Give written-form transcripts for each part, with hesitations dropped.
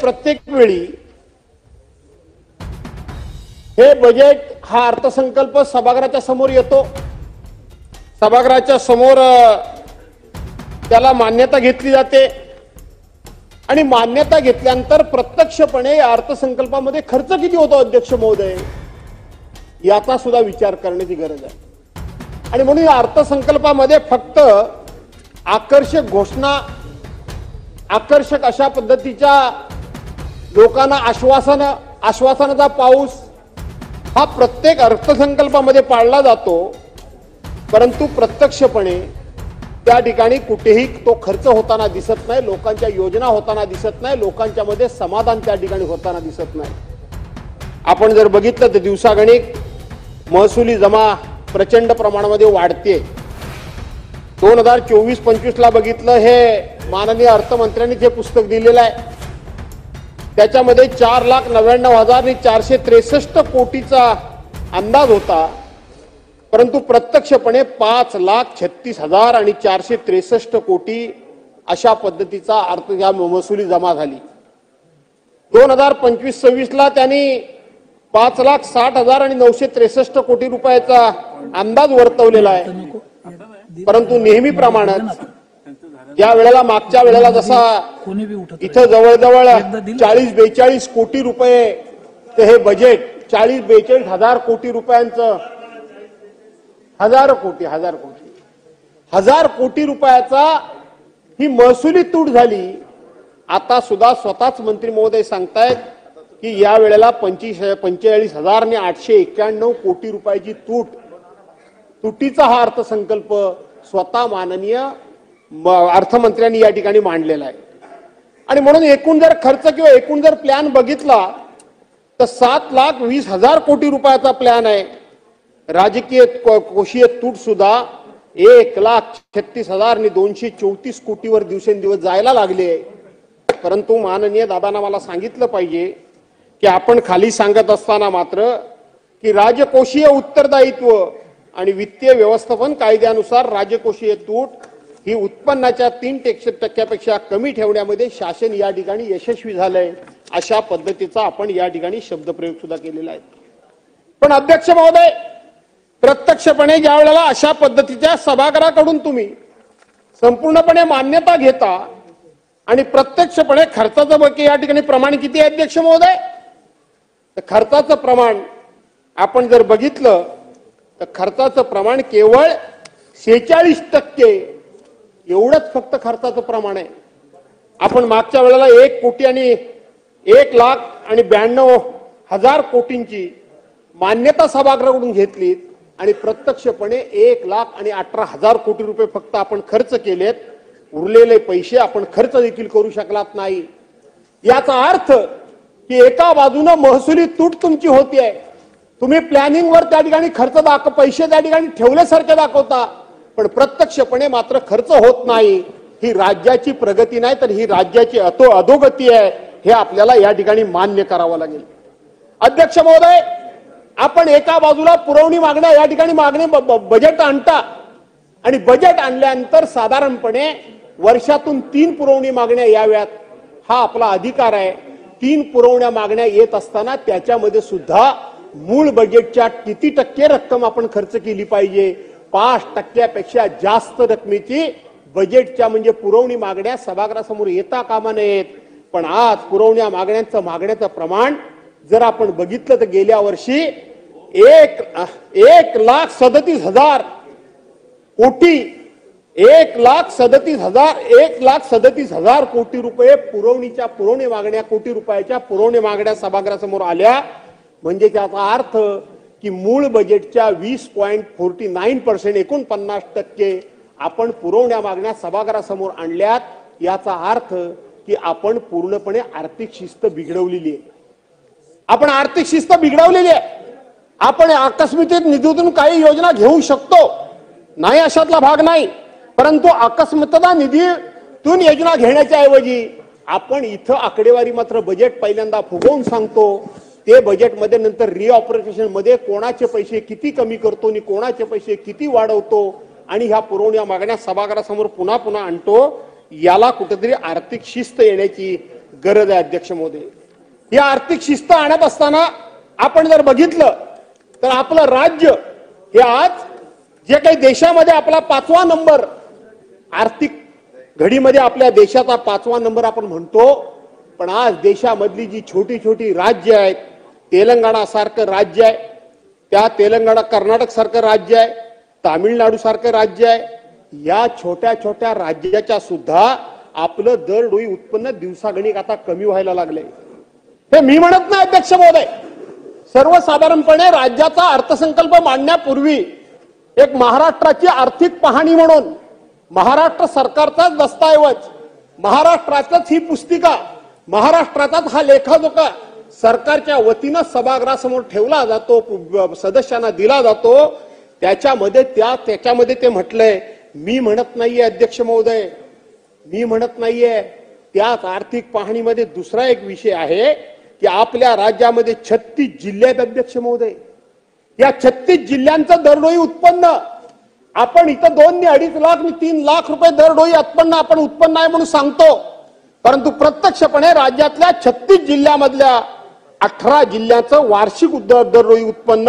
प्रत्येक वेळी हे बजेट हा अर्थसंकल्प सभागृहाच्या समोर येतो, सभागृहाच्या समोर त्याला मान्यता घेतली जाते आणि मान्यता घेतल्यानंतर प्रत्यक्षपणे या अर्थसंकल्पामध्ये खर्च किती होतो अध्यक्ष महोदय याचा सुद्धा विचार करण्याची गरज आहे। आणि म्हणून या अर्थसंकल्पामध्ये फक्त आकर्षक घोषणा, आकर्षक अशा पद्धतीच्या लोकांना आश्वासनाचा पाऊस हा प्रत्येक अर्थसंकल्पामध्ये पाळला जातो, परंतु प्रत्यक्षपणे त्या ठिकाणी कुठेही तो खर्च होताना दिसत नाही, लोकांच्या योजना होताना दिसत नाही, लोकांच्या मध्ये समाधान त्या ठिकाणी होताना दिसत नाही। आपण जर बघितलं तर दिवसागणिक महसुली जमा प्रचंड प्रमाणामध्ये वाढते। 2024-25 ला बघितलं, हे माननीय अर्थमंत्र्यांनी जे पुस्तक दिलेलं आहे त्याच्यामध्ये 4,99,463 कोटीचा अंदाज होता, परंतु प्रत्यक्षपणे 5,36,463 कोटी अशा पद्धतीचा अर्थ या महसुली जमा झाली। 2025-26 ला त्यांनी 5,60,963 कोटी रुपयाचा अंदाज वर्तवलेला आहे, परंतु नेहमीप्रमाणे या वेळेला मागच्या वेळेला जसा इथं जवळजवळ 40-42 कोटी रुपये ते हे बजेट 40-42 हजार कोटी रुपयांचं हजार कोटी रुपयाचा ही महसुली तूट झाली। आता सुद्धा स्वतःच मंत्री महोदय सांगतायत की या वेळेला 45,891 कोटी रुपयाची तुटीचा हा अर्थसंकल्प स्वतः माननीय अर्थमंत्र्यांनी या ठिकाणी मांडलेला आहे। आणि म्हणून एकूण जर खर्च किंवा एकूण जर प्लॅन बघितला तर 7,20,000 कोटी रुपयाचा प्लॅन आहे। राजकीय कोशीय तूट सुद्धा 1,36,234 कोटीवर दिवसेंदिवस जायला लागले। परंतु माननीय दादांना मला सांगितलं पाहिजे की आपण खाली सांगत असताना मात्र की राजकोषीय उत्तरदायित्व आणि वित्तीय व्यवस्थापन कायद्यानुसार राजकोषीय तूट ही उत्पन्नाच्या 3% कमी ठेवण्यामध्ये शासन या ठिकाणी यशस्वी झालंय, अशा पद्धतीचा आपण या ठिकाणी शब्दप्रयोग सुद्धा केलेला आहे। पण अध्यक्ष महोदय, प्रत्यक्षपणे ज्या वेळेला अशा पद्धतीच्या सभागृहाकडून तुम्ही संपूर्णपणे मान्यता घेता आणि प्रत्यक्षपणे खर्चाचं बघ या ठिकाणी प्रमाण किती आहे अध्यक्ष महोदय, तर खर्चाचं प्रमाण आपण जर बघितलं तर खर्चाचं प्रमाण केवळ 46% एवढंच फक्त खर्चाचं प्रमाण आहे। आपण मागच्या वेळेला 1,92,000 कोटींची मान्यता सभागृहाकडून घेतली आणि प्रत्यक्षपणे 1,18,000 कोटी रुपये फक्त आपण खर्च केलेत, उरलेले पैसे आपण खर्च देखील करू शकलात नाही। याचा अर्थ की एका बाजूने महसुली तूट तुमची होतीये, तुम्ही प्लॅनिंगवर त्या ठिकाणी पैसे त्या ठिकाणी ठेवल्यासारखे दाखवता, पण प्रत्यक्षपणे मात्र खर्च होत नाही। ही राज्याची प्रगती नाही तर ही राज्याची अधोगती आहे, हे आपल्याला या ठिकाणी मान्य करावं लागेल। अध्यक्ष महोदय, आपण एका बाजूला पुरवणी मागण्या या ठिकाणी बजेट आणता आणि बजेट आणल्यानंतर साधारणपणे वर्षातून 3 पुरवणी मागण्या याव्यात, हा आपला अधिकार आहे। 3 पुरवण्या मागण्या येत असताना त्याच्यामध्ये सुद्धा मूळ बजेटच्या किती टक्के रक्कम आपण खर्च केली पाहिजे, 5% जास्त रकमेची बजेटच्या म्हणजे पुरवणी मागण्या सभागृहासमोर येता कामा नयेत। पण आज पुरवण्या मागण्याचं प्रमाण जर आपण बघितलं तर गेल्या वर्षी 1,37,000 कोटी 1,37,000 कोटी रुपये पुरवणी मागण्या सभागृहासमोर आल्या। म्हणजे त्याचा अर्थ की मूळ बजेटच्या 20.49% 49% आपण पुरवण्या मागण्या सभागृहासमोर आणल्यात। याचा अर्थ की आपण पूर्णपणे आर्थिक शिस्त बिघडवलेली आहे। आपण आर्थिक शिस्त बिघडवलेली आहे। आपण आकस्मिक निधीतून काही योजना घेऊ शकतो, नाही अशातला भाग नाही, परंतु अकस्मातता निधीतून योजना घेण्याच्या ऐवजी आपण इथं आकडेवारी मात्र बजेट पहिल्यांदा फुगवून सांगतो। ते बजेटमध्ये नंतर रिऑपरेशन मध्ये कोणाचे पैसे किती कमी करतो आणि कोणाचे पैसे किती वाढवतो आणि ह्या पुरवण्या मागण्या सभागृहासमोर पुन्हा आणतो। याला कुठेतरी आर्थिक शिस्त येण्याची गरज आहे अध्यक्ष महोदय। या आर्थिक शिस्त आणत असताना आपण जर बघितलं तर आपलं राज्य हे आज जे काही देशामध्ये आपला 5वा नंबर आर्थिक घडीमध्ये आपल्या देशाचा 5वा नंबर आपण म्हणतो, पण आज देशामधली जी छोटी छोटी राज्य आहेत, तेलंगणा सारखं राज्य आहे, त्या तेलंगणा कर्नाटक सारखं राज्य आहे, तामिळनाडू सारखं राज्य आहे, या छोट्या छोट्या राज्याच्या सुद्धा आपलं दरडोई उत्पन्न दिवसागणिक आता कमी व्हायला लागलंय। हे मी म्हणत नाही अध्यक्ष महोदय, सर्वसाधारणपणे राज्याचा अर्थसंकल्प मांडण्यापूर्वी एक महाराष्ट्राची आर्थिक पाहणी म्हणून महाराष्ट्र सरकारचाच दस्तऐवज, महाराष्ट्राचाच ही पुस्तिका, महाराष्ट्राचाच हा लेखाजोखा सरकारच्या वतीनं सभागृहासमोर ठेवला जातो, सदस्यांना दिला जातो। त्याच्यामध्ये ते म्हटलंय, मी म्हणत नाहीये अध्यक्ष महोदय, मी म्हणत नाहीये। त्याच आर्थिक पाहणीमध्ये दुसरा एक विषय आहे की आपल्या राज्यामध्ये 36 जिल्हे आहेत अध्यक्ष महोदय। या 36 जिल्ह्यांचं दरडोई उत्पन्न आपण इथं 2 ते 2.5 लाख 3 लाख रुपये दरडोई उत्पन्न आपण उत्पन्न आहे म्हणून सांगतो, परंतु प्रत्यक्षपणे राज्यातल्या 36 जिल्ह्यामधल्या 18 जिल्ह्याचं वार्षिक दरडोई उत्पन्न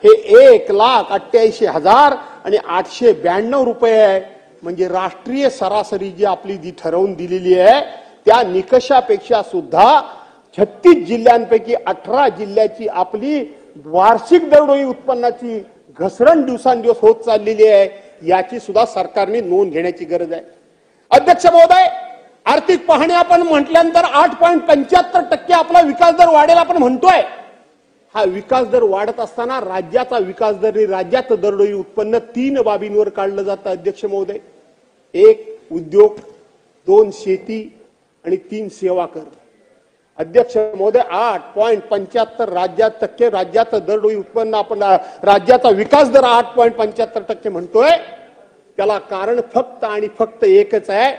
हे 1,88,892 रुपये आहे। म्हणजे राष्ट्रीय सरासरी जी आपली जी ठरवून दिलेली आहे त्या निकषापेक्षा सुद्धा 36 जिल्ह्यांपैकी 18 जिल्ह्याची आपली वार्षिक दरडोई उत्पन्नाची घसरण दिवसांदिवस होत चाललेली आहे। याची सुद्धा सरकारने नोंद घेण्याची गरज आहे अध्यक्ष महोदय। आर्थिक पाहणी आपण म्हटल्यानंतर 8.75% आपला विकास दर वाढेल आपण म्हणतोय। हा विकास दर वाढत असताना राज्याचा विकास दर, राज्याचं दरडोई उत्पन्न 3 बाबींवर काढलं जातं अध्यक्ष महोदय। 1 उद्योग, 2 शेती आणि 3 सेवा कर। अध्यक्ष महोदय 8.75 राज्याचं दरडोई उत्पन्न आपण राज्याचा विकास दर 8.75% म्हणतोय। त्याला कारण फक्त आणि फक्त एकच आहे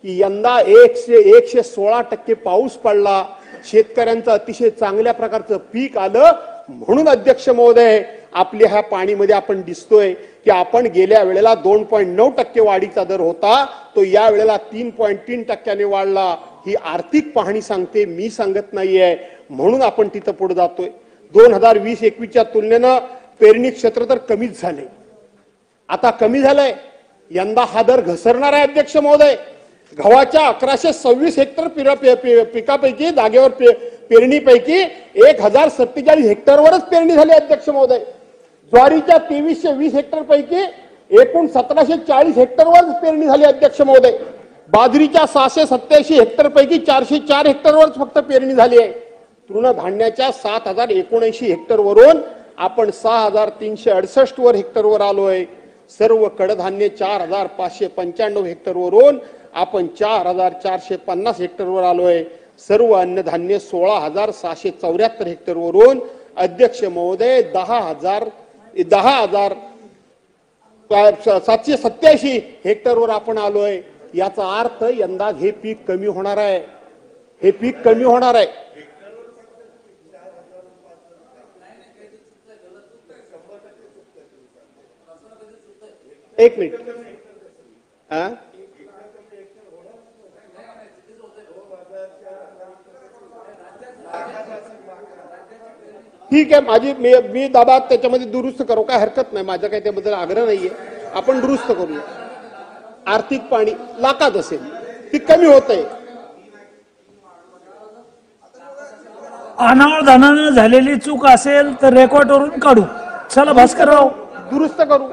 की यंदा 116% पाऊस पडला, शेतकऱ्यांचं अतिशय चांगल्या प्रकारचं पीक आलं, म्हणून अध्यक्ष महोदय आपल्या ह्या पाणीमध्ये आपण दिसतोय की आपण गेल्या वेळेला 2.9% वाढीचा दर होता, तो या वेळेला 3.3% वाढला। ही आर्थिक पाहणी सांगते, मी सांगत नाहीये, म्हणून आपण तिथं पुढे जातोय। 2020-21च्या तुलनेनं पेरणी क्षेत्र तर कमीच झाले, आता कमी झालंय। यंदा हा दर घसरणार आहे अध्यक्ष महोदय। गव्हाच्या 1126 हेक्टर पिकापैकी जागेवर पेरणीपैकी 1047 हेक्टरवरच पेरणी झाली अध्यक्ष महोदय। ज्वारीच्या 2320 हेक्टर पैकी एकूण 1740 हेक्टरवर पेरणी झाली अध्यक्ष महोदय। बाजरीच्या 687 हेक्टर पैकी 404 हेक्टरवर फक्त पेरणी झाली आहे। तृणधान्याच्या 7079 हेक्टरवरून आपण 6368 हेक्टरवर आलोय। सर्व कडधान्य 4595 हेक्टरवरून आपण 4450 हेक्टरवर आलोय। सर्व अन्नधान्य 16774 हेक्टरवरून अध्यक्ष महोदय 10,787 हेक्टरवर आपण आलोय। याचा अर्थ यंदा हे पीक कमी होणार आहे, हे पीक कमी होणार आहे। एक मिनिट, ठीक आहे, मी दादा त्याच्यामध्ये दुरुस्त करू, काय हरकत नाही, माझा काही त्याबद्दल आग्रह नाहीये, आपण दुरुस्त करूया। आर्थिक पाणी लाखात असेल, ती कमी होत आहे। अनावधानानं झालेली चूक असेल तर रेकॉर्डवरून काढू। चला भास्करराव दुरुस्त करू,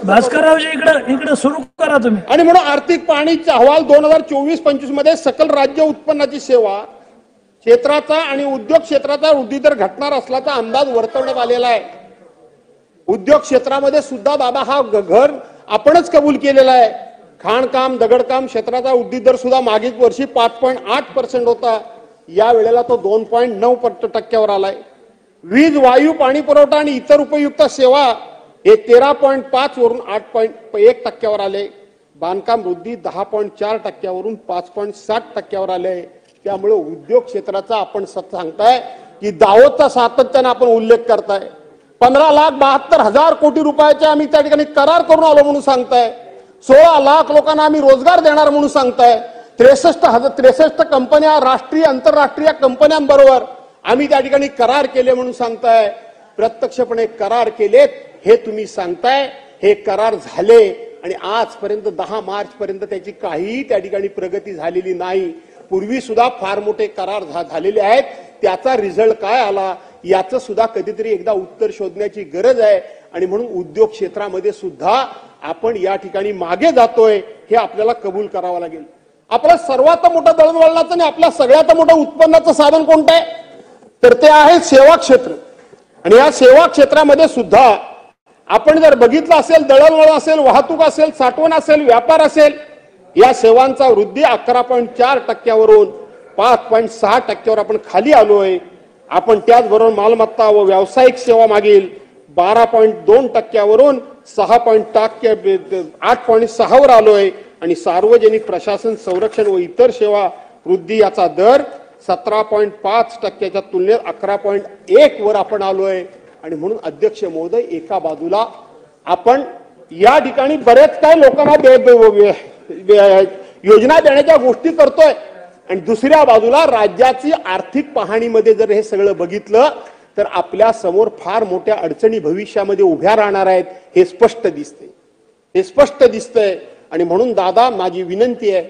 भास्कररावजी इकडे सुरू करा तुम्ही। आणि म्हणून आर्थिक पाहणीचा अहवाल 2024-25 मध्ये सकल राज्य उत्पन्नाची सेवा क्षेत्राचा आणि उद्योग क्षेत्राचा वृद्धी दर घटणार असल्याचा अंदाज वर्तवण्यात आलेला आहे। उद्योग क्षेत्रामध्ये सुद्धा दादा हा घर आपणच कबूल केलेला आहे। खाणकाम, दगडकाम क्षेत्राचा वृद्धी दर सुद्धा मागील वर्षी 5.8% होता, या वेळेला तो 2.9% आलाय। वीज, वायू, पाणी पुरवठा आणि इतर उपयुक्त सेवा हे 13.5 वरून 8.1% आले। बांधकाम वृद्धी 10.4% वरून 5.7% आले। त्यामुळे उद्योग क्षेत्राचा आपण सांगताय की दावोचा सातत्याने आपण उल्लेख करताय। 15,72,000 कोटी रुपयाचे आम्ही त्या ठिकाणी करार करून आलो म्हणून सांगताय। 16 लाख लोकांना आम्ही रोजगार देणार म्हणून सांगताय। 63 कंपन्या, राष्ट्रीय आंतरराष्ट्रीय कंपन्यांबरोबर आम्ही त्या ठिकाणी करार केले म्हणून सांगताय. प्रत्यक्षपणे करार केलेत हे तुम्ही सांगताय. हे करार झाले आणि आजपर्यंत 10 मार्च पर्यंत त्याची काहीही त्या ठिकाणी प्रगती झालेली नाही. पूर्वी सुद्धा फार मोठे करार झालेले आहेत. त्याचा रिझल्ट काय आला याचं सुद्धा कधीतरी एकदा उत्तर शोधण्याची गरज आहे. आणि म्हणून उद्योग क्षेत्रामध्ये सुद्धा आपण या ठिकाणी मागे जातोय हे आपल्याला कबूल करावं लागेल. आपलं सर्वात मोठं दळणवळणाचं आणि आपल्या सगळ्यात मोठं उत्पन्नाचं साधन कोणतं आहे तर ते आहे सेवा क्षेत्र. आणि या सेवा क्षेत्रामध्ये सुद्धा आपण जर बघितलं असेल, दळणवळण असेल, वाहतूक असेल, साठवण असेल, व्यापार असेल, या सेवांचा वृद्धी 11.4% 5.6% आपण खाली आलोय. आपण त्याचबरोबर मालमत्ता व व्यावसायिक सेवा मागील 12.2% 8.6 वर आलोय. आणि सार्वजनिक प्रशासन, संरक्षण व इतर सेवा वृद्धी याचा दर 17.5% तुलनेत 11.1 वर आपण आलोय. आणि म्हणून अध्यक्ष महोदय, एका बाजूला आपण या ठिकाणी बरेच काही लोकांना योजना देण्याच्या गोष्टी करतोय आणि दुसऱ्या बाजूला राज्याची आर्थिक पाहणीमध्ये जर हे सगळं बघितलं तर आपल्या समोर फार मोठ्या अडचणी भविष्यामध्ये उभ्या राहणार आहेत हे स्पष्ट दिसतंय. आणि म्हणून दादा, माझी विनंती आहे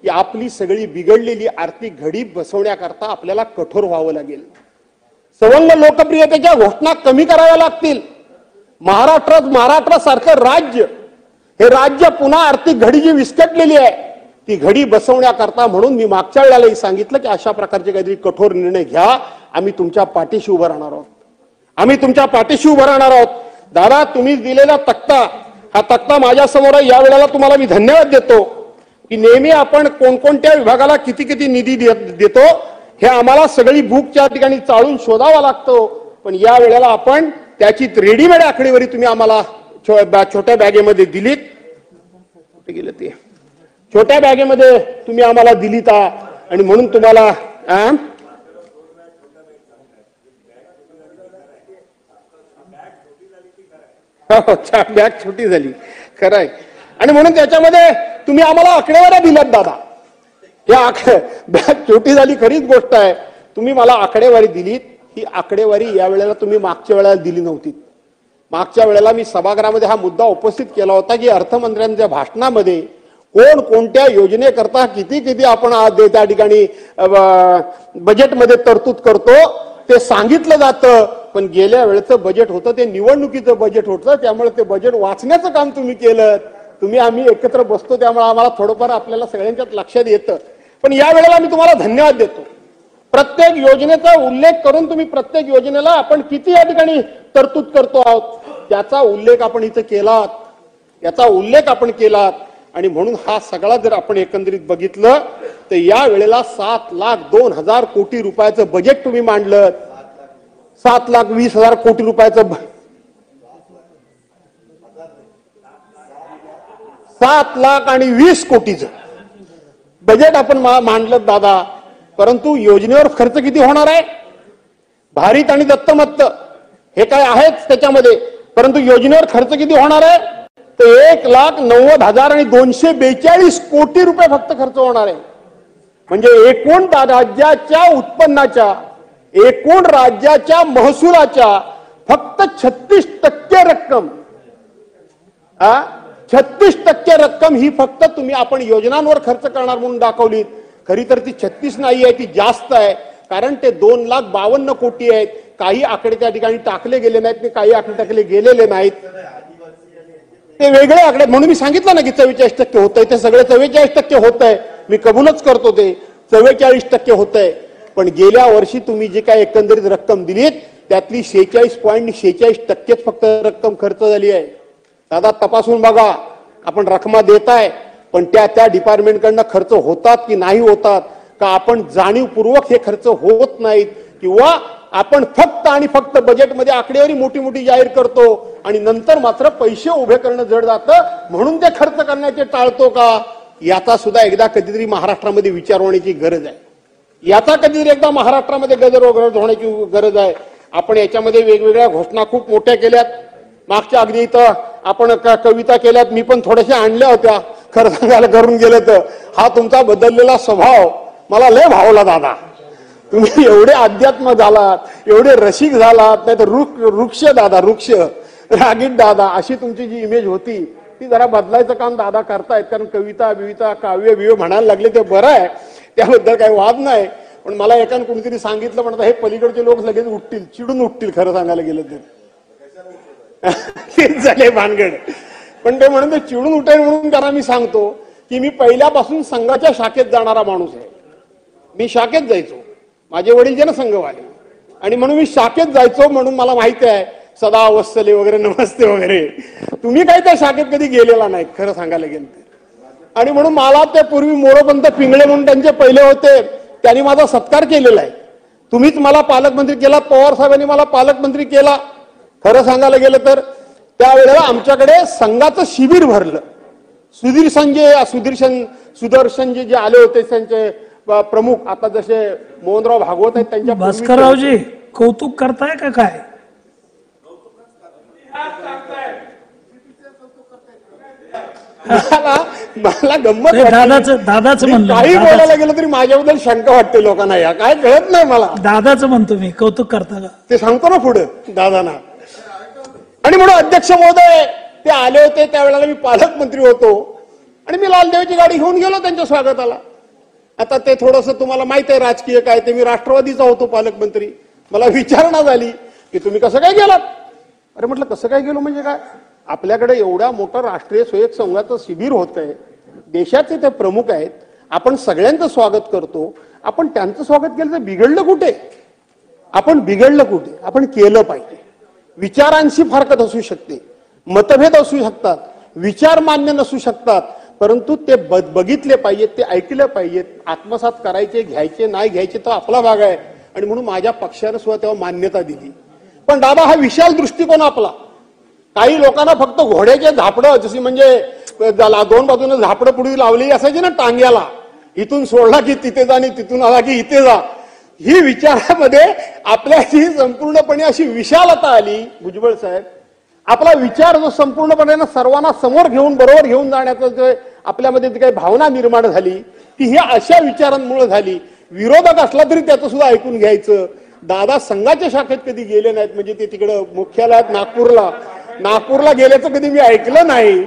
की आपली सगळी बिघडलेली आर्थिक घडी बसवण्याकरता आपल्याला कठोर व्हावं लागेल. सवंग लोकप्रियतेच्या घोषणा कमी कराव्या लागतील. महाराष्ट्रासारखं राज्य, हे राज्य पुन्हा आर्थिक घडी जी विस्कटलेली आहे ती घडी बसवण्याकरता म्हणून मी मागच्या वेळेलाही सांगितलं की अशा प्रकारचे काहीतरी कठोर निर्णय घ्या. आम्ही तुमच्या पाठीशी उभं राहणार आहोत. दादा, तुम्ही दिलेला तक्ता, हा तक्ता माझ्या समोर आहे. या वेळेला तुम्हाला मी धन्यवाद देतो की नेहमी आपण कोणकोणत्या विभागाला किती किती निधी देतो हे आम्हाला सगळी बुकच्या ठिकाणी चाळून शोधावा लागतो. पण या वेळेला आपण त्याची रेडीमेड आकडेवारी तुम्ही आम्हाला छोट्या बॅगेमध्ये दिलीत. गेलं ते छोट्या बॅगेमध्ये तुम्ही आम्हाला दिलीत. आणि म्हणून तुम्हाला बॅग छोटी झाली, खरं आहे. आणि म्हणून त्याच्यामध्ये तुम्ही आम्हाला आकडेवाऱ्या दिल्यात दादा. या बॅग छोटी झाली, खरीच गोष्ट आहे. तुम्ही मला आकडेवारी दिलीत. ही आकडेवारी या वेळेला तुम्ही मागच्या वेळेला दिली नव्हती. मागच्या वेळेला मी सभागृहामध्ये हा मुद्दा उपस्थित केला होता की अर्थमंत्र्यांच्या भाषणामध्ये कोण कोणत्या योजनेकरता किती किती आपण त्या ठिकाणी बजेटमध्ये तरतूद करतो ते सांगितलं जातं. पण गेल्या वेळेचं बजेट होतं ते निवडणुकीचं बजेट होतं. त्यामुळे ते बजेट वाचण्याचं काम तुम्ही केलं. आम्ही एकत्र बसतो त्यामुळे आम्हाला थोडंफार आपल्याला सगळ्यांच्यात लक्षात येतं. पण या वेळेला मी तुम्हाला धन्यवाद देतो. प्रत्येक योजनेचा उल्लेख करून तुम्ही प्रत्येक योजनेला आपण किती या ठिकाणी तरतूद करतो आहोत त्याचा उल्लेख आपण इथं केलात. आणि म्हणून हा सगळा जर आपण एकंदरीत बघितलं तर या वेळेला 7,02,000 कोटी रुपयाचं बजेट तुम्ही मांडलं. 7,20,000 कोटी रुपयाचं 7,20,000 कोटीचं बजेट आपण मांडलं दादा. परंतु योजनेवर खर्च किती होणार आहे? भारित आणि दत्तमत्त हे काय आहेच त्याच्यामध्ये. परंतु योजनेवर खर्च किती होणार आहे तर 1,90,242 कोटी रुपये फक्त खर्च होणार आहे. म्हणजे एकूण राज्याच्या उत्पन्नाच्या, एकूण राज्याच्या महसुलाच्या फक्त 36% रक्कम, 36% रक्कम ही फक्त तुम्ही आपण योजनांवर खर्च करणार म्हणून दाखवलीत. खरी तर ती 36 नाही आहे, ती जास्त आहे. कारण ते 2,52,000 कोटी आहेत. काही आकडे त्या ठिकाणी टाकले गेले नाहीत, काही आकडे टाकले गेलेले नाहीत, ते वेगळे आकडे. म्हणून मी सांगितलं ना की 44% होत आहे. ते सगळे 44% होत आहे. मी कबूलच करतो ते 44% होत आहे. पण गेल्या वर्षी तुम्ही जे काय एकंदरीत रक्कम दिलीत त्यातली 46.46% फक्त रक्कम खर्च झाली आहे. दादा, तपासून बघा. आपण रकमा देताय पण त्या डिपार्टमेंटकडनं खर्च होतात की नाही होतात का आपण जाणीवपूर्वक हे खर्च होत नाहीत, किंवा आपण फक्त आणि फक्त बजेटमध्ये आकडेवारी मोठी मोठी जाहीर करतो आणि नंतर मात्र पैसे उभे करणं जड जातं म्हणून ते खर्च करण्याचे टाळतो का? याचा सुद्धा एकदा कधीतरी महाराष्ट्रामध्ये विचार होण्याची गरज आहे. याचा कधीतरी एकदा महाराष्ट्रामध्ये गजर होण्याची गरज आहे. आपण याच्यामध्ये वेगवेगळ्या घोषणा खूप मोठ्या केल्यात. मागच्या अगदी इथं आपण कविता केल्यात, मी पण थोड्याशा आणल्या होत्या. खरं सांगायला करून गेलं तर हा तुमचा बदललेला स्वभाव मला लय भावला दादा. तुम्ही एवढे अध्यात्म झालात, एवढे रसिक झालात, नाही तर वृक्ष दादा, वृक्ष रागीट दादा, अशी तुमची जी इमेज होती ती जरा बदलायचं काम दादा करतायत. कारण कविता बिविता काव्य बिव्य म्हणायला लागले ते बरं आहे, त्याबद्दल काही वाद नाही. पण मला एकानं कोणीतरी सांगितलं म्हणतात हे पलीकडचे लोक लगेच उठतील, चिडून उठतील खरं सांगायला गेलं तर. तेच झाले भानगड. पण ते म्हणून ते चिडून उठेल म्हणून त्यांना मी सांगतो की मी पहिल्यापासून संघाच्या शाखेत जाणारा माणूस आहे. मी शाखेत जायचो, माझे वडील जनसंघवाले, आणि म्हणून मी शाखेत जायचो. म्हणून मला माहिती आहे सदा वत्सले वगैरे नमस्ते वगैरे. तुम्ही काही त्या शाखेत कधी गेलेला नाही खरं सांगायला गेलं तर. आणि म्हणून मला ते पूर्वी मोरोपंत पिंगळे म्हणून त्यांचे पहिले होते, त्यांनी माझा सत्कार केलेला आहे. तुम्हीच मला पालकमंत्री केला, पवार साहेबांनी मला पालकमंत्री केला. खरं सांगायला गेलं तर त्यावेळेला आमच्याकडे संघाचं शिबिर भरलं. सुदर्शनजी जे आले होते त्यांचे प्रमुख, आता जसे मोहनराव भागवत आहेत त्यांच्या. भास्कररावजी कौतुक करताय का काय? मला गंमत दादाच म्हणतो. काही बोलायला गेलं तरी माझ्याबद्दल शंका वाटते लोकांना, या काय कळत नाही मला. दादाच म्हणतो मी, कौतुक करता का ते सांगतो ना पुढे दादांना. आणि म्हणून अध्यक्ष महोदय ते आले होते त्यावेळेला मी पालकमंत्री होतो आणि मी लालदेवीची गाडी घेऊन गेलो त्यांच्या स्वागताला. आता ते थोडंसं तुम्हाला माहित आहे राजकीय काय ते, मी राष्ट्रवादीचा होतो पालकमंत्री. मला विचारणा झाली की तुम्ही कसं काय गेलात. अरे म्हटलं कसं काय गेलो म्हणजे काय, आपल्याकडे एवढ्या मोठं राष्ट्रीय स्वयंसेवक संघाचं शिबिर होत आहे, देशाचे ते प्रमुख आहेत, आपण सगळ्यांचं स्वागत करतो. आपण त्यांचं स्वागत केलं तर बिघडलं कुठे, आपण बिघडलं कुठे, आपण केलं पाहिजे. विचारांशी फारकत असू शकते, मतभेद असू शकतात, विचार मान्य नसू शकतात, परंतु ते बघितले पाहिजेत, ते ऐकले पाहिजेत. आत्मसात करायचे, घ्यायचे नाही घ्यायचे तर आपला भाग आहे. आणि म्हणून माझ्या पक्षाने सुद्धा तेव्हा मान्यता दिली. पण दादा हा विशाल दृष्टिकोन आपला. काही लोकांना फक्त घोड्याचे झापडं, जशी म्हणजे दोन बाजूने झापडं पुढे लावली असायची ना टांग्याला, इथून सोडला की तिथे जा आणि तिथून आला की इथे जा, ही विचारामध्ये आपल्याची संपूर्णपणे अशी विशालता आली. भुजबळ साहेब, आपला विचार जो संपूर्णपणे सर्वांना समोर घेऊन बरोबर घेऊन जाण्याचं जे आपल्यामध्ये जी काही भावना निर्माण झाली ती ही अशा विचारांमुळे झाली. विरोधक असला तरी त्याचं सुद्धा ऐकून घ्यायचं. दादा संघाच्या शाखेत कधी गेले नाहीत, म्हणजे ते तिकडं मुख्यालयात नागपूरला गेल्याचं कधी मी ऐकलं नाही.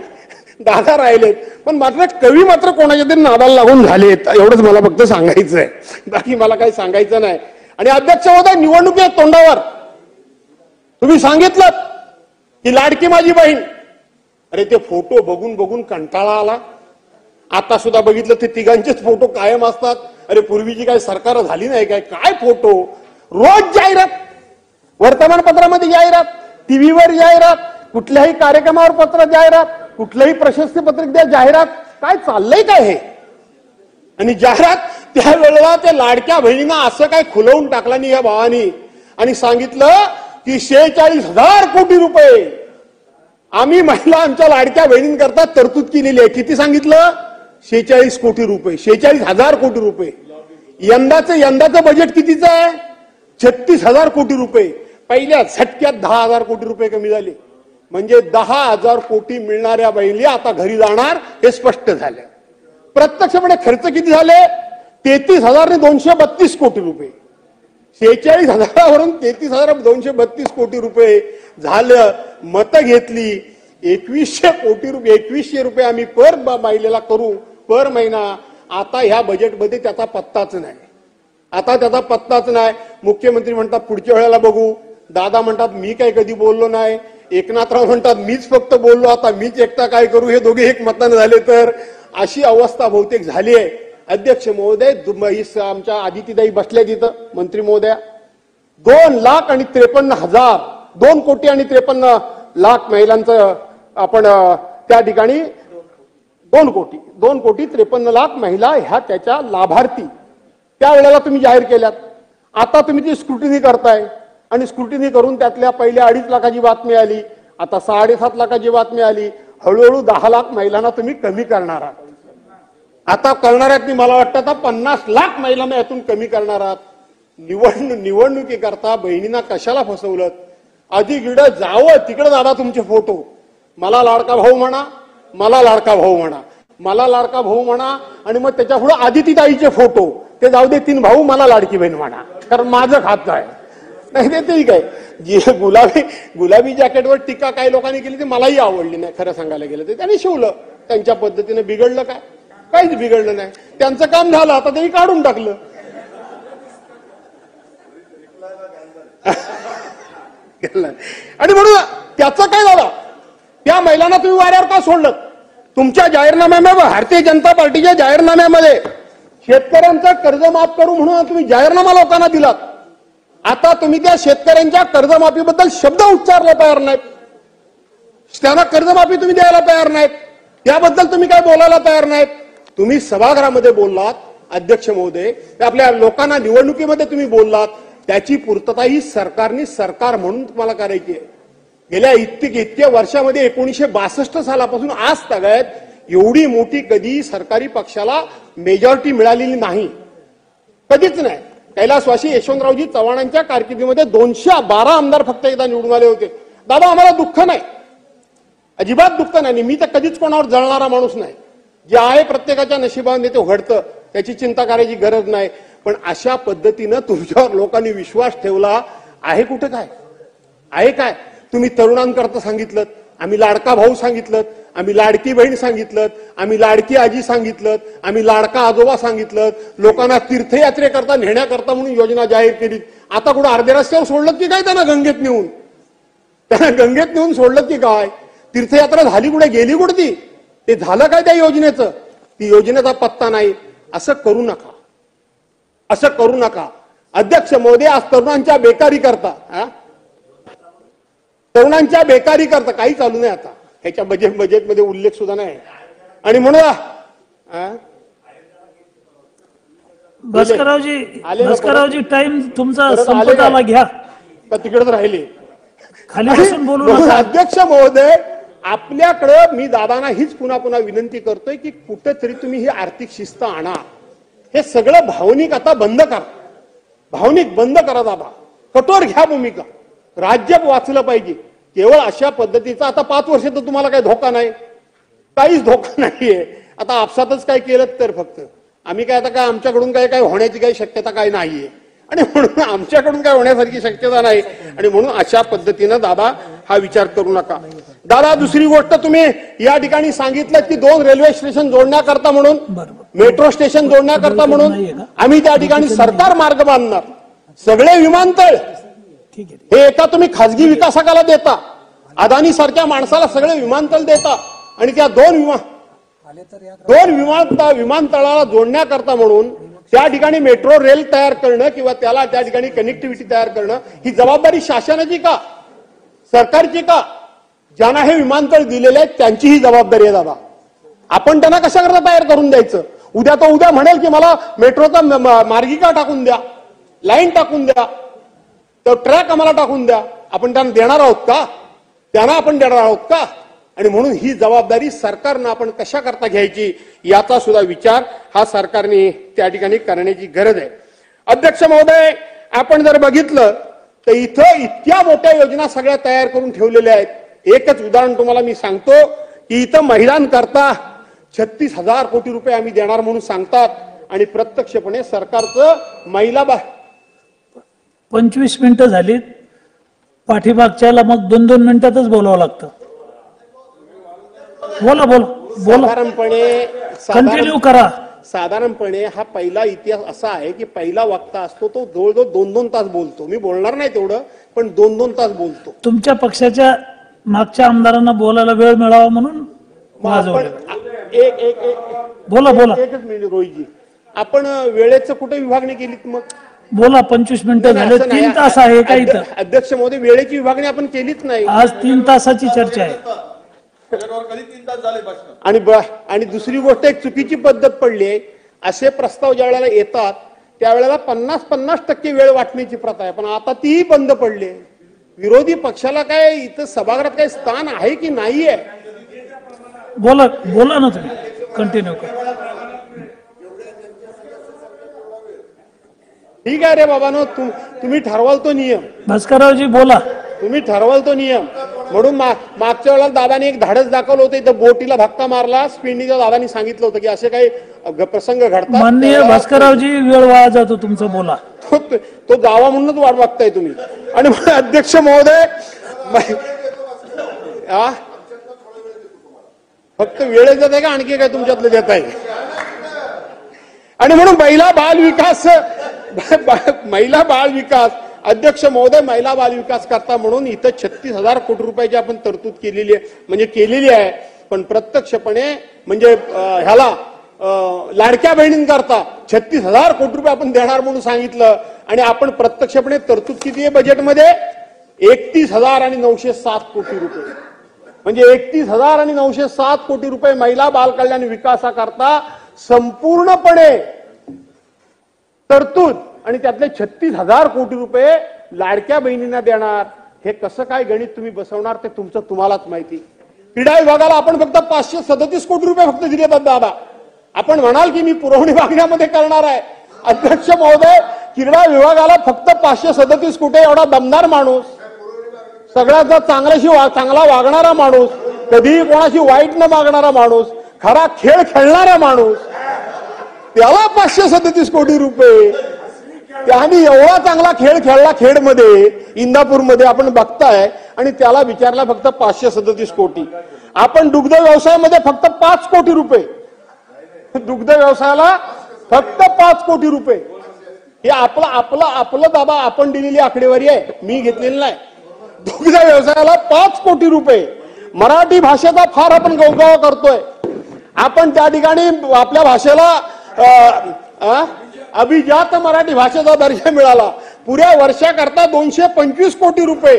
दादा राहिलेत, पण मात्र कवी मात्र कोणाच्या तरी नादाला लागून झालेत, एवढंच मला फक्त सांगायचंय, बाकी मला काही सांगायचं नाही. आणि अध्यक्ष होता निवडणुकी तोंडावर तुम्ही सांगितलं की लाडकी माझी बहीण. अरे ते फोटो बघून बघून कंटाळा आला. आता सुद्धा बघितलं ते तिघांचेच फोटो कायम असतात. अरे पूर्वीची काय सरकार झाली नाही काय फोटो, रोज जाहिरात, वर्तमानपत्रामध्ये जाहिरात, टीव्हीवर जाहिरात, कुठल्याही कार्यक्रमावर पत्र जाहिरात, कुठलंही प्रशस्ती पत्रिक द्या जाहिरात. काय चाललंय काय हे. आणि जाहिरात त्यावेळेला त्या लाडक्या बहिणींना असं काय खुलवून टाकला नाही या भावानी आणि सांगितलं की 46,000 कोटी रुपये आम्ही महिला आमच्या लाडक्या बहिणींकरता तरतूद केलेली आहे. किती सांगितलं, 46 कोटी रुपये, 46,000 कोटी रुपये. यंदाचं बजेट कितीचं आहे, 36,000 कोटी रुपये. पहिल्या झटक्यात 10,000 कोटी रुपये कमी झाले. म्हणजे 10,000 कोटी मिळणाऱ्या बहिणी आता घरी जाणार हे स्पष्ट झालं. प्रत्यक्षपणे खर्च किती झाले, 33,232 कोटी रुपये. 46,000वरून 33,232 कोटी रुपये झालं. मतं घेतली 2100 रुपये आम्ही पर महिलेला करू पर महिना. आता ह्या बजेटमध्ये त्याचा पत्ताच नाही. मुख्यमंत्री म्हणतात पुढच्या वेळेला बघू, दादा म्हणतात मी काय कधी बोललो नाही, एकनाथराव म्हणतात मीच फक्त बोललो, आता मीच एकटा काय करू, हे दोघे एक मताने झाले तर अशी अवस्था बहुतेक झाली आहे. अध्यक्ष महोदय, आमच्या आदितीताई बसल्या तिथं, मंत्री महोदया, 2 कोटी आणि 53 महिलांचं आपण त्या ठिकाणी 2 कोटी 53 महिला ह्या त्याच्या लाभार्थी त्यावेळेला तुम्ही जाहीर केल्यात. आता तुम्ही ती स्क्रुटिनी करताय आणि स्क्रुटिनी करून त्यातल्या पहिल्या 2.5 लाखाची बातमी आली, आता 7.5 लाखाची बातमी आली. हळूहळू 10 लाख महिलांना तुम्ही कमी करणार आहात. आता करणार आहात, मला वाटतं आता 50 लाख महिलांना यातून कमी करणार आहात. निवडणुकीकरता बहिणींना कशाला फसवलं. आधी गिड जावं तिकडे दादा तुमचे फोटो, मला लाडका भाऊ म्हणा, मला लाडका भाऊ म्हणा आणि मग त्याच्या पुढे आदितीताईचे फोटो, ते जाऊ दे 3 भाऊ मला लाडकी बहीण म्हणा, कारण माझं खातं आहे. नाही ते ठीक आहे. जी गुलाबी जॅकेटवर टीका काही लोकांनी केली ती मलाही आवडली नाही, खरं सांगायला गेलं ते त्यांनी शिवलं त्यांच्या पद्धतीने. बिघडलं काय? काहीच बिघडलं नाही. त्यांचं काम झालं, आता त्यांनी काढून टाकलं. आणि म्हणून त्याचं काय झालं? त्या महिलांना तुम्ही वाऱ्यावर का सोडलं? तुमच्या जाहीरनाम्यामध्ये, भारतीय जनता पार्टीच्या जाहीरनाम्यामध्ये शेतकऱ्यांचं कर्ज माफ करू म्हणून तुम्ही जाहीरनामा लोकांना दिलात. आता तुम्ही त्या शेतकऱ्यांच्या कर्जमाफीबद्दल शब्द उच्चारला तयार नाहीत. त्यांना कर्जमाफी तुम्ही द्यायला तयार नाहीत, त्याबद्दल तुम्ही काय बोलायला तयार नाहीत. तुम्ही सभागृहामध्ये बोललात अध्यक्ष महोदय, आपल्या लोकांना निवडणुकीमध्ये तुम्ही बोललात, त्याची पूर्तता ही सरकारने सरकार म्हणून तुम्हाला करायची आहे. गेल्या इतक्या वर्षामध्ये 1962 सालापासून आज तगायत एवढी मोठी कधी सरकारी पक्षाला मेजॉरिटी मिळालेली नाही, कधीच नाही. कैलासवासी यशवंतरावजी चव्हाणांच्या कारकिर्दीमध्ये 212 आमदार फक्त एकदा निवडून आले होते. दादा आम्हाला दुःख नाही, अजिबात दुःख नाही. मी तर कधीच कोणावर जळणारा माणूस नाही. जे आहे प्रत्येकाच्या नशिबाने ते घडतं, त्याची चिंता करायची गरज नाही. पण अशा पद्धतीनं तुमच्यावर लोकांनी विश्वास ठेवला आहे. कुठं काय आहे? काय तुम्ही तरुणांकरता सांगितलं, आम्ही लाडका भाऊ सांगितलं, आम्ही लाडकी बहीण सांगितलं, आम्ही लाडकी आजी सांगितलं, आम्ही लाडका आजोबा सांगितलं, लोकांना तीर्थयात्रेकरता नेण्याकरता म्हणून योजना जाहीर केली. आता कुठं अर्ध्या रस्त्यावर सोडलं की काय? त्यांना गंगेत नेऊन सोडलं की काय? तीर्थयात्रा झाली कुठे? गेली कुठे ती? ते झालं काय त्या योजनेचं? ती योजनेचा पत्ता नाही. असं करू नका, असं करू नका. अध्यक्ष महोदय, आज तरुणांच्या बेकारी करता काही चालू नाही. आता ह्याच्या बजेटमध्ये उल्लेख सुद्धा नाही. आणि म्हणून भास्कररावजी टाइम तुमचा संपत आला, घ्या. तिकडेच राहिले, खाली बसून बोलू नका. अध्यक्ष महोदय, आपल्याकडं मी दादांना हीच पुन्हा पुन्हा विनंती करतोय की कुठेतरी तुम्ही ही आर्थिक शिस्त आणा. हे सगळं भावनिक आता बंद करा, भावनिक बंद करा दादा. कठोर घ्या भूमिका. राज्य वाचलं पाहिजे. केवळ अशा पद्धतीचा आता 5 वर्ष तर तुम्हाला काही धोका नाही, काहीच धोका नाहीये. आता आपसातच काय केलं तर फक्त आम्ही काय आता काय आमच्याकडून काय होण्याची काही शक्यता काय नाहीये. आणि म्हणून आमच्याकडून काय होण्यासारखी शक्यता नाही. आणि म्हणून अशा पद्धतीनं दादा हा विचार करू नका. दादा दुसरी गोष्ट, तुम्ही या ठिकाणी सांगितलं की 2 रेल्वे स्टेशन जोडण्याकरता म्हणून, मेट्रो स्टेशन जोडण्याकरता म्हणून आम्ही त्या ठिकाणी सरकार मार्ग बांधणार. सगळे विमानतळ हे एका तुम्ही खासगी विकासकाला देता, अदानी सारख्या माणसाला सगळे विमानतळ देता, आणि त्या 2 विमानतळाला जोडण्याकरता म्हणून त्या ठिकाणी मेट्रो रेल तयार करणं किंवा त्याला त्या ठिकाणी कनेक्टिव्हिटी तयार करणं ही जबाबदारी शासनाची का सरकारची का? ज्यांना हे विमानतळ दिलेले आहेत त्यांची ही जबाबदारी आहे दादा. आपण त्यांना कशा करता तयार करून द्यायचं? उद्या म्हणेल की मला मेट्रोचा मार्गिका टाकून द्या, लाईन टाकून द्या, तर ट्रॅक आम्हाला टाकून द्या. आपण त्यांना देणार आहोत का? त्यांना आपण देणार आहोत का? आणि म्हणून ही जबाबदारी सरकारनं आपण कशा करता घ्यायची याचा सुद्धा विचार हा सरकारने त्या ठिकाणी करण्याची गरज आहे. अध्यक्ष महोदय, आपण जर बघितलं तर इथं इतक्या मोठ्या योजना सगळ्या तयार करून ठेवलेल्या आहेत. एकच उदाहरण तुम्हाला मी सांगतो की इथं महिलांकरता 36,000 कोटी रुपये आम्ही देणार म्हणून सांगतात, आणि प्रत्यक्षपणे सरकारचं महिला 25 मिनिटं झालीत. पाठीमागच्याला मग 2-2 मिनिटातच बोलावं लागतं. बोला. कंटिन्यू करा. साधारणपणे हा पहिला इतिहास असा आहे की पहिला वक्ता असतो तो जवळजवळ 2-2 तास बोलतो. मी बोलणार नाही तेवढं, पण 2-2 तास बोलतो. तुमच्या पक्षाच्या मागच्या आमदारांना बोलायला वेळ मिळावा म्हणून बोला. एकच मिनिट रोहितजी, आपण वेळेचं कुठे विभागणी केलीत? मग बोला. 25 मिनिटं झाले, 3 तास आहे का इथं? अध्यक्ष महोदय, वेळेची विभागणी आपण केलीच नाही. आज 3 तासाची चर्चा आहे. आणि दुसरी गोष्ट, एक चुकीची पद्धत पडली आहे. असे प्रस्ताव ज्या वेळेला येतात त्यावेळेला 50% वेळ वाटण्याची प्रथा आहे, पण आता तीही बंद पडली आहे. विरोधी पक्षाला काय इथं सभागृहात काही स्थान आहे की नाहीये? बोला ना तुम्ही, कंटिन्यू करा. ठीक आहे रे बाबांनो, तुम्ही ठरवाल तो नियम. भास्कररावजी बोला. तुम्ही ठरवाल तो नियम. म्हणून मागच्या वेळेला दादाने एक धाडस दाखवलं होतं, इथं बोटीला धक्का मारला, स्पिंडीच्या दादानी सांगितलं होतं की असे काही प्रसंग घडतात. माननीय भास्कररावजी, वेळ वाया जातो तुमचं, बोला. तो जावा म्हणूनच वाट बघताय तुम्ही. आणि अध्यक्ष महोदय, फक्त वेळेत देत आहे का आणखी काय तुमच्यातलं देत आहे? आणि म्हणून महिला बाल विकास अध्यक्ष महोदय, महिला बाल विकास करता म्हणून इथं 36,000 कोटी रुपयाची आपण तरतूद केलेली आहे, म्हणजे केलेली आहे. पण प्रत्यक्षपणे म्हणजे ह्याला लाडक्या बहिणींकरता 36,000 कोटी रुपये आपण देणार म्हणून सांगितलं. आणि आपण प्रत्यक्षपणे तरतूद किती आहे बजेटमध्ये? 31,907 कोटी रुपये. म्हणजे 31,907 कोटी रुपये महिला बाल कल्याण विकासाकरता संपूर्णपणे तरतूद, आणि त्यातले 36,000 कोटी रुपये लाडक्या बहिणींना देणार. हे कसं काय गणित तुम्ही बसवणार ते तुम्हालाच माहिती. क्रीडा विभागाला आपण फक्त 537 कोटी रुपये फक्त दिले आहेत दादा. आपण म्हणाल की मी पुरवणी मागण्यामध्ये करणार आहे. अध्यक्ष महोदय, क्रीडा विभागाला फक्त 537 कोटी, एवढा दमदार माणूस, सगळ्यात चांगला वागणारा माणूस, कधीही कोणाशी वाईट न मागणारा माणूस, खरा खेळ खेळणारा माणूस, त्याला 537 कोटी रुपये. त्याने एवढा चांगला खेळ खेळला खेडमध्ये, इंदापूरमध्ये आपण बघताय, आणि त्याला विचारला फक्त 537 कोटी. आपण दुग्ध व्यवसायामध्ये फक्त 5 कोटी रुपये, दुग्ध व्यवसायाला फक्त 5 कोटी रुपये. हे आपलं दादा आपण दिलेली आकडेवारी आहे, मी घेतलेली नाही. दुग्ध व्यवसायाला 5 कोटी रुपये. मराठी भाषेचा फार आपण गौरव करतोय. आपण त्या ठिकाणी आपल्या भाषेला अभिजात मराठी भाषेचा दर्जा मिळाला. पुऱ्या वर्षाकरता 225 कोटी रुपये.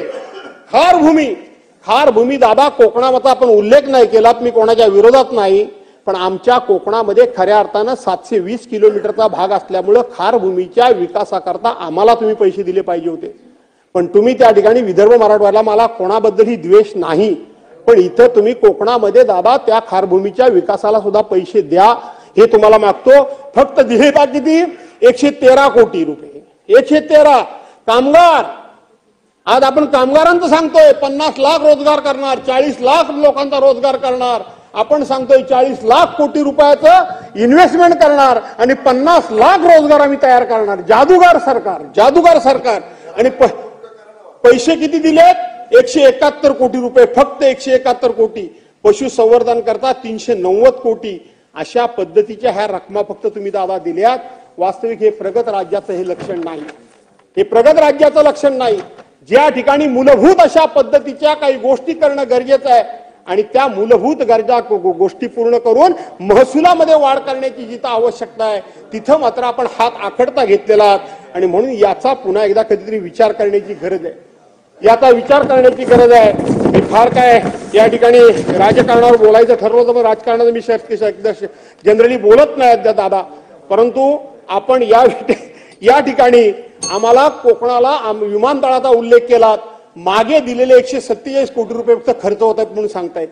खार भूमी दादा, कोकणाचा आपण उल्लेख नाही केलात, मी कोणाच्या विरोधात नाही, पण आमच्या कोकणामध्ये खऱ्या अर्थानं 720 किलोमीटरचा भाग असल्यामुळं खार भूमीच्या विकासाकरता आम्हाला तुम्ही पैसे दिले पाहिजे होते. पण तुम्ही त्या ठिकाणी विदर्भ मराठवाड्याला, मला कोणाबद्दलही द्वेष नाही, पण इथं तुम्ही कोकणामध्ये दादा त्या खारभूमीच्या विकासाला सुद्धा पैसे द्या, हे तुम्हाला मागतो. फक्त दिले का किती? 113 कोटी रुपये. 113. कामगार, आज आपण कामगारांचं सांगतोय 50 लाख रोजगार करणार, 40 लाख लोकांचा रोजगार करणार. आपण सांगतोय 40 लाख कोटी रुपयाचं इन्व्हेस्टमेंट करणार आणि 50 लाख रोजगार आम्ही तयार करणार. जादूगार सरकार. आणि पैसे किती दिलेत? 171 कोटी रुपये, फक्त 171 कोटी. पशुसंवर्धन करता 390 कोटी. अशा पद्धतीच्या ह्या रकमा फक्त तुम्ही दादा दिल्यात. वास्तविक हे प्रगत राज्याचं हे लक्षण नाही. हे प्रगत राज्याचं लक्षण नाही. ज्या ठिकाणी मूलभूत अशा पद्धतीच्या काही गोष्टी करणं गरजेचं आहे, आणि त्या मूलभूत गरजा गोष्टी पूर्ण करून महसुलामध्ये वाढ करण्याची जिथं आवश्यकता आहे, तिथं मात्र आपण हात आखडता घेतलेला. आणि म्हणून याचा पुन्हा एकदा कधीतरी विचार करण्याची गरज आहे. याचा विचार करण्याची गरज आहे. मी फार काय या ठिकाणी राजकारणावर बोलायचं ठरवलं तर राजकारणाचं मी जनरली बोलत नाही दादा, परंतु आपण या ठिकाणी आम्हाला कोकणाला विमानतळाचा उल्लेख केला. मागे दिलेले 147 कोटी रुपये फक्त खर्च होत आहेत म्हणून सांगतायत.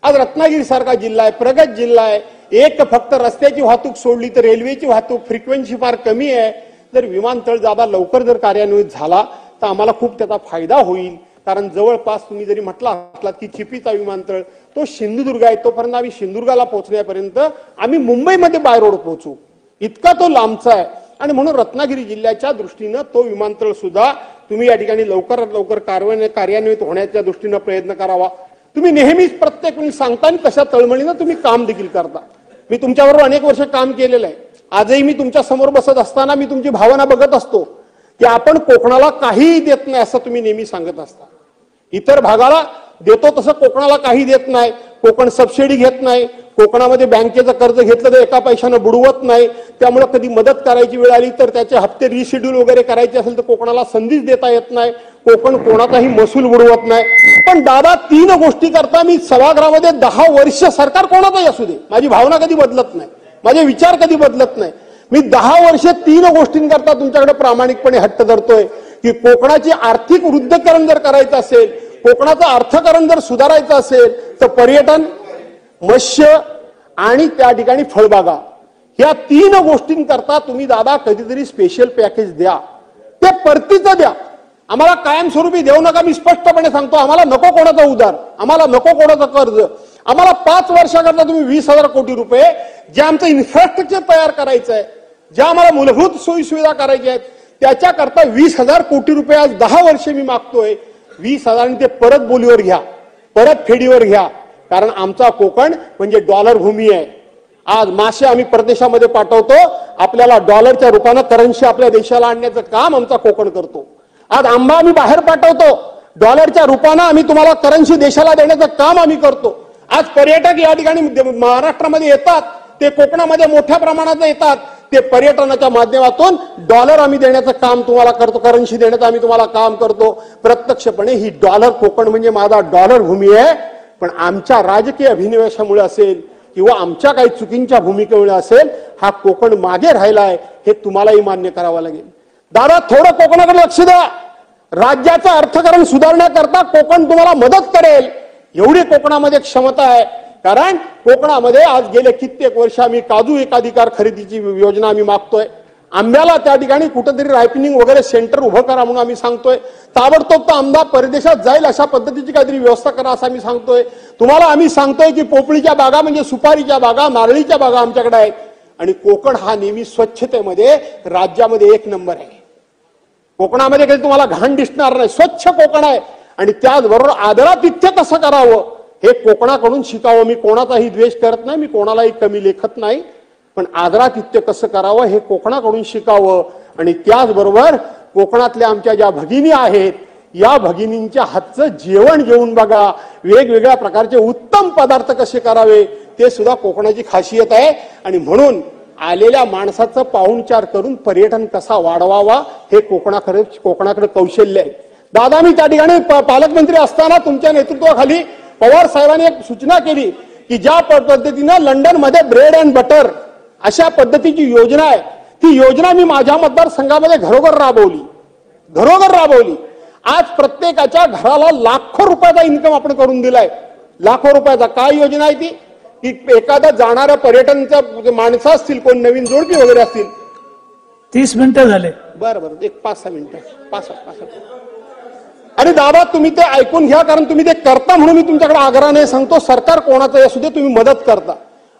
आज रत्नागिरी सारखा जिल्हा आहे, प्रगत जिल्हा आहे, एक फक्त रस्त्याची वाहतूक सोडली तर रेल्वेची वाहतूक फ्रिक्वेन्सी फार कमी आहे. जर विमानतळ जादा लवकर जर कार्यान्वित झाला तर आम्हाला खूप त्याचा फायदा होईल. कारण जवळपास तुम्ही जरी म्हटला असलात की चिपीचा विमानतळ तो सिंधुदुर्ग आहे, तोपर्यंत आम्ही सिंधुदुर्गाला पोहोचण्यापर्यंत आम्ही मुंबईमध्ये बाय रोड पोहोचू, इतका तो लांबचा आहे. आणि म्हणून रत्नागिरी जिल्ह्याच्या दृष्टीनं तो विमानतळ सुद्धा तुम्ही या ठिकाणी लवकर कार्यान्वित होण्याच्या दृष्टीनं प्रयत्न करावा. तुम्ही नेहमीच प्रत्येक वेळी सांगता आणि तशा तळमळीनं तुम्ही काम देखील करता. मी तुमच्याबरोबर अनेक वर्ष काम केलेलं आहे. आजही मी तुमच्या समोर बसत असताना मी तुमची भावना बघत असतो की आपण कोकणाला काहीही देत नाही असं तुम्ही नेहमी सांगत असता. इतर भागाला देतो तसं कोकणाला काही देत नाही. कोकण सबसिडी घेत नाही. कोकणामध्ये बँकेचं कर्ज घेतलं तर एका पैशानं बुडवत नाही. त्यामुळे कधी मदत करायची वेळ आली तर त्याचे हप्ते रिशेड्यूल वगैरे करायचे असेल तर कोकणाला संधीच देता येत नाही. कोकण कोणाचाही महसूल बुडवत नाही. पण दादा 3 गोष्टी करता मी सभागृहामध्ये 10 वर्ष, सरकार कोणाचाही असू दे, माझी भावना कधी बदलत नाही, माझे विचार कधी बदलत नाही. मी 10 वर्ष 3 गोष्टींकरता तुमच्याकडे प्रामाणिकपणे हट्ट धरतोय की कोकणाची आर्थिक वृद्धिकरण जर करायचं असेल, कोकणाचं अर्थकारण जर सुधारायचं असेल तर पर्यटन, मत्स्य आणि त्या ठिकाणी फळबागा, या 3 गोष्टींकरता तुम्ही दादा कधीतरी स्पेशल पॅकेज द्या. ते परतीचं द्या. आम्हाला कायमस्वरूपी देऊ नका. मी स्पष्टपणे सांगतो, आम्हाला नको कोणाचा उधार, आम्हाला नको कोणाचं कर्ज. आम्हाला 5 वर्षाकरता तुम्ही 20,000 कोटी रुपये, जे आमचं इन्फ्रास्ट्रक्चर तयार करायचं आहे, ज्या आम्हाला मूलभूत सोयी सुविधा करायच्या आहेत, त्याच्याकरता 20,000 कोटी रुपये आज 10 वर्षे मी मागतोय. 20,000 आणि ते परत बोलीवर घ्या, परत फेडीवर घ्या. कारण आमचा कोकण म्हणजे डॉलर भूमी आहे. आज मासे आम्ही परदेशामध्ये पाठवतो, आपल्याला डॉलरच्या रूपानं करन्सी आपल्या देशाला आणण्याचं काम आमचा कोकण करतो. आज आंबा आम्ही बाहेर पाठवतो, डॉलरच्या रूपानं आम्ही तुम्हाला करन्सी देशाला देण्याचं काम आम्ही करतो. आज पर्यटक या ठिकाणी महाराष्ट्रामध्ये येतात, ते कोकणामध्ये मोठ्या प्रमाणात येतात. ते पर्यटनाच्या माध्यमातून डॉलर आम्ही देण्याचं काम तुम्हाला करतो, करन्सी देण्याचं आम्ही तुम्हाला काम करतो. प्रत्यक्षपणे ही डॉलर, कोकण म्हणजे माझा डॉलर भूमी आहे. पण आमच्या राजकीय अभिनिवेशामुळे असेल किंवा आमच्या काही चुकींच्या भूमिकेमुळे असेल, हा कोकण मागे राहिलाय, हे तुम्हालाही मान्य करावं लागेल. दादा, थोडं कोकणाकडे लक्ष द्या. राज्याचं अर्थकारण सुधारण्याकरता कोकण तुम्हाला मदत करेल, एवढी कोकणामध्ये क्षमता आहे. कारण कोकणामध्ये आज गेले कित्येक वर्ष आम्ही काजू एकाधिकार खरेदीची योजना आम्ही मागतोय. आंब्याला त्या ठिकाणी कुठेतरी रायपिनिंग वगैरे सेंटर उभं करा म्हणून आम्ही सांगतोय. ताबडतोब तो आंबा परदेशात जाईल अशा पद्धतीची काहीतरी व्यवस्था करा असं आम्ही सांगतोय. तुम्हाला आम्ही सांगतोय की पोपळीच्या बागा म्हणजे सुपारीच्या बागा, नारळीच्या बागा आमच्याकडे आहेत. आणि कोकण हा नेहमी स्वच्छतेमध्ये राज्यामध्ये 1 नंबर आहे. कोकणामध्ये काही तुम्हाला घाण दिसणार नाही, स्वच्छ कोकण आहे. आणि त्याचबरोबर आदरातिथ्य कसं करावं हे कोकणाकडून शिकावं. मी कोणाचाही द्वेष करत नाही, मी कोणालाही कमी लेखत नाही, पण आदरातिथ्य कसं करावं हे कोकणाकडून शिकावं. आणि त्याचबरोबर कोकणातल्या आमच्या ज्या भगिनी आहेत, या भगिनींच्या हातचं जेवण घेऊन बघा. वेगवेगळ्या प्रकारचे उत्तम पदार्थ कसे करावे ते सुद्धा कोकणाची खासियत आहे. आणि म्हणून आलेल्या माणसाचं पाहुणचार करून पर्यटन कसा वाढवावा हे कोकणाकडे कौशल्य आहे. दादा, मी त्या ठिकाणी पालकमंत्री असताना तुमच्या नेतृत्वाखाली पवार साहेबांनी एक सूचना केली की ज्या पद्धतीनं लंडनमध्ये ब्रेड अँड बटर अशा पद्धतीची योजना आहे, ती योजना मी माझ्या मतदारसंघामध्ये घरोघर राबवली. आज प्रत्येकाच्या घराला लाखो रुपयाचा इन्कम आपण करून दिलाय, लाखो रुपयाचा. काय योजना आहे ती? की एखादा जाणाऱ्या पर्यटनचा माणसं असतील, कोण नवीन जोडपी वगैरे असतील. 30 मिनिटं झाले. बरं, एक 5-6 मिनिटं, 5. अरे दादा, तुम्ही ते ऐकून घ्या, कारण तुम्ही ते करता म्हणून मी तुमच्याकडे आग्रहाने सांगतो. सरकार कोणाचं असू दे, तुम्ही मदत करता.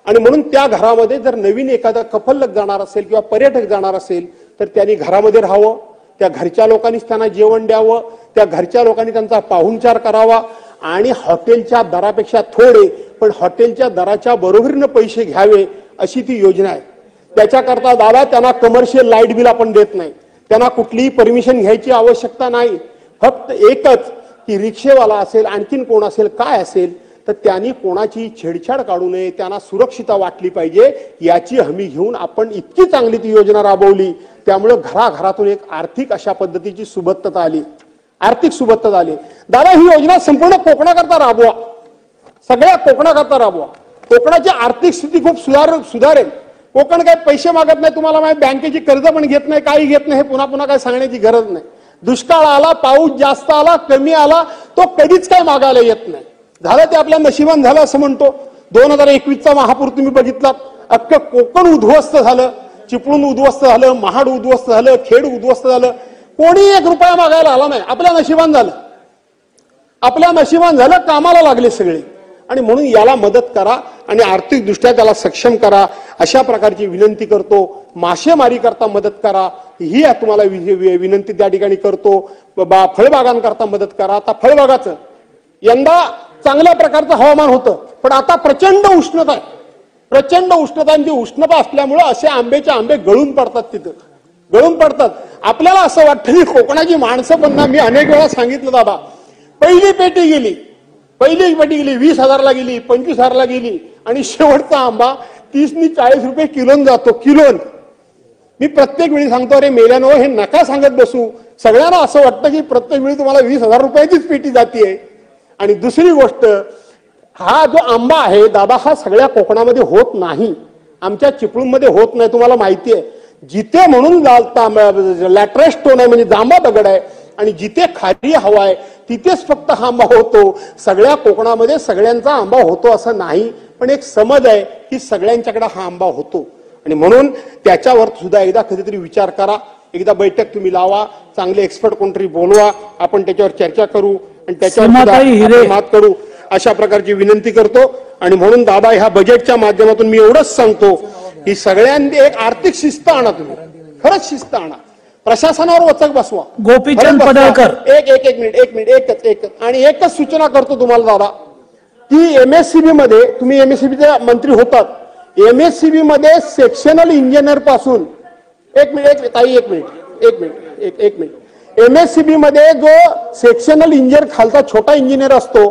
आणि म्हणून त्या घरामध्ये जर नवीन एखादा कपल जाणार असेल किंवा पर्यटक जाणार असेल तर त्यांनी घरामध्ये राहावं, त्या घरच्या लोकांनीच त्यांना जेवण द्यावं, त्या घरच्या लोकांनी त्यांचा पाहुणचार करावा. आणि हॉटेलच्या दरापेक्षा थोडे, पण हॉटेलच्या दराच्या बरोबरीनं पैसे घ्यावे, अशी ती योजना आहे. त्याच्याकरता दादा, त्यांना कमर्शियल लाईट बिल आपण देत नाही, त्यांना कुठलीही परमिशन घ्यायची आवश्यकता नाही. फक्त एकच की रिक्षेवाला असेल, आणखीन कोण असेल, काय असेल, तर त्यांनी कोणाची छेडछाड काढू नये, त्यांना सुरक्षितता वाटली पाहिजे, याची हमी घेऊन आपण इतकी चांगली ती योजना राबवली. त्यामुळे घराघरातून एक आर्थिक अशा पद्धतीची सुबत्तता आली, आर्थिक सुबत्तता आली. दादा, ही योजना संपूर्ण कोकणाकरता राबवा, सगळ्या कोकणाकरता राबवा. कोकणाची आर्थिक स्थिती खूप सुधारेल. कोकण काही पैसे मागत नाही, तुम्हाला माहिती, बँकेची कर्ज पण घेत नाही, काही घेत नाही. हे पुन्हा पुन्हा काय सांगण्याची गरज नाही. दुष्काळ आला, पाऊस जास्त आला, कमी आला, तो कधीच काय मागायला येत नाही. झालं ते आपल्या नशिबान झालं असं म्हणतो. 2021चा महापूर तुम्ही बघितला, अख्खं कोकण उद्ध्वस्त झालं, चिपळूण उद्ध्वस्त झालं, महाड उद्ध्वस्त झालं, खेड उद्ध्वस्त झालं. कोणी 1 रुपया मागायला आला नाही. आपल्या नशिबान झालं, आपल्या नशिबान झालं, कामाला लागले सगळे. आणि म्हणून याला मदत करा आणि आर्थिकदृष्ट्या त्याला सक्षम करा, अशा प्रकारची विनंती करतो. मासेमारी करता मदत करा, ही तुम्हाला विनंती त्या ठिकाणी करतो. फळबागांकरता मदत करा. आता फळबागाचं यंदा चांगल्या प्रकारचं हवामान होतं, पण आता प्रचंड उष्णता आहे, प्रचंड उष्णता. आणि ती उष्णता असल्यामुळे असे आंबे गळून पडतात, तिथं गळून पडतात. आपल्याला असं वाटतं की कोकणाची माणसं पण ना, मी अनेक वेळा सांगितलं दादा, पहिली पेटी गेली, 20,000ला गेली, 25,000ला गेली, आणि शेवटचा आंबा 30 नि 40 रुपये किलोन जातो, किलोन. मी प्रत्येक वेळी सांगतो, अरे मेल्यानो, हे नका सांगत बसू. सगळ्यांना असं वाटतं की प्रत्येक वेळी तुम्हाला 20,000 रुपयाचीच पेटी जातीये. आणि दुसरी गोष्ट, हा जो आंबा आहे दादा, हा सगळ्या कोकणामध्ये होत नाही, आमच्या चिपळूणमध्ये होत नाही. तुम्हाला माहिती आहे, जिथे म्हणून लॅटराइट स्टोन आहे म्हणजे जांभा दगड आहे, आणि जिथे खारी हवा आहे तिथेच फक्त हा आंबा होतो. सगळ्या कोकणामध्ये सगळ्यांचा आंबा होतो असं नाही, पण एक समज आहे की सगळ्यांच्याकडे हा आंबा होतो. आणि म्हणून त्याच्यावर सुद्धा एकदा कधीतरी विचार करा. एकदा बैठक तुम्ही लावा, चांगले एक्सपर्ट कोणतरी बोलवा, आपण त्याच्यावर चर्चा करू आणि त्याच्यावर सीमाताई सुद्धा हिरे. आपण मात करू, अशा प्रकारची विनंती करतो. आणि म्हणून दादा, ह्या बजेटच्या माध्यमातून मी एवढंच सांगतो की सगळ्यांनी एक आर्थिक शिस्त आणा, तुम्ही खरंच शिस्त आणा, प्रशासनावर वचक बसवा. गोपीचंद खरंच बसवा. पडळकर. एक मिनिट एकच आणि एकच सूचना करतो तुम्हाला दादा, की एमएससीबी मध्ये, तुम्ही एमएससीबीचे मंत्री होतात, एमएससीबी मध्ये सेक्शनल इंजिनियर पासून एक मिनिट एमएससीबी मध्ये जो सेक्शनल इंजिनियर खालचा छोटा इंजिनियर असतो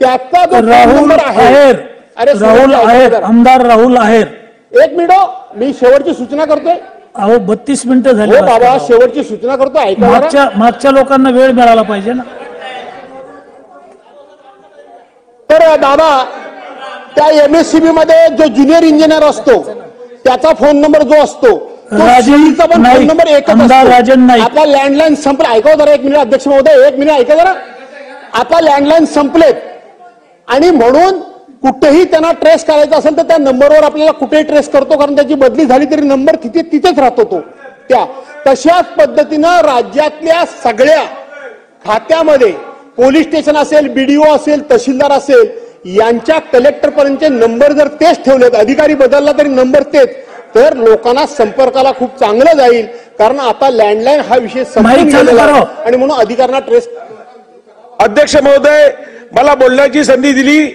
त्याचा जो राहुल नंबर आहे, आहेर. अरे राहुल आहेर, आमदार राहुल आहेर. एक मिनिट मी शेवटची सूचना करतोय. अहो 32 मिनिटं झाली. हो बाबा, भास्करराव. शेवटची सूचना करतो, ऐका जरा. मागच्या लोकांना वेळ मिळाला पाहिजे ना. तर दादा, त्या एमएससीबी मध्ये जो ज्युनियर इंजिनियर असतो त्याचा फोन नंबर जो असतो तो राजन CE चा पण नाईक, फोन नंबर एकच आमदार राजन असतो. नाईक. आपला लँडलाईन संपला, ऐका जरा एक मिनिट अध्यक्ष महोदय, एक मिनिट ऐका जरा. आता लँडलाईन संपलेत आणि म्हणून कुठेही त्यांना ट्रेस करायचा असेल तर त्या नंबरवर आपल्याला कुठेही ट्रेस करतो, कारण त्याची बदली झाली तरी नंबर तिथेच राहतो तो. तशाच पद्धतीनं राज्यातल्या सगळ्या खात्यामध्ये पोलीस स्टेशन असेल, बीडीओ असेल, तहसीलदार असेल, यांच्या कलेक्टर पर्यंतचे नंबर जर तेच ठेवलेत, अधिकारी बदलला तरी नंबर तेच, तर लोकांना संपर्काला खूप चांगलं जाईल. कारण आता लँडलाईन हा विषय संपून गेलेला आहे आणि म्हणून अधिकाऱ्यांना ट्रेस. अध्यक्ष महोदय, मला बोलण्याची संधी दिली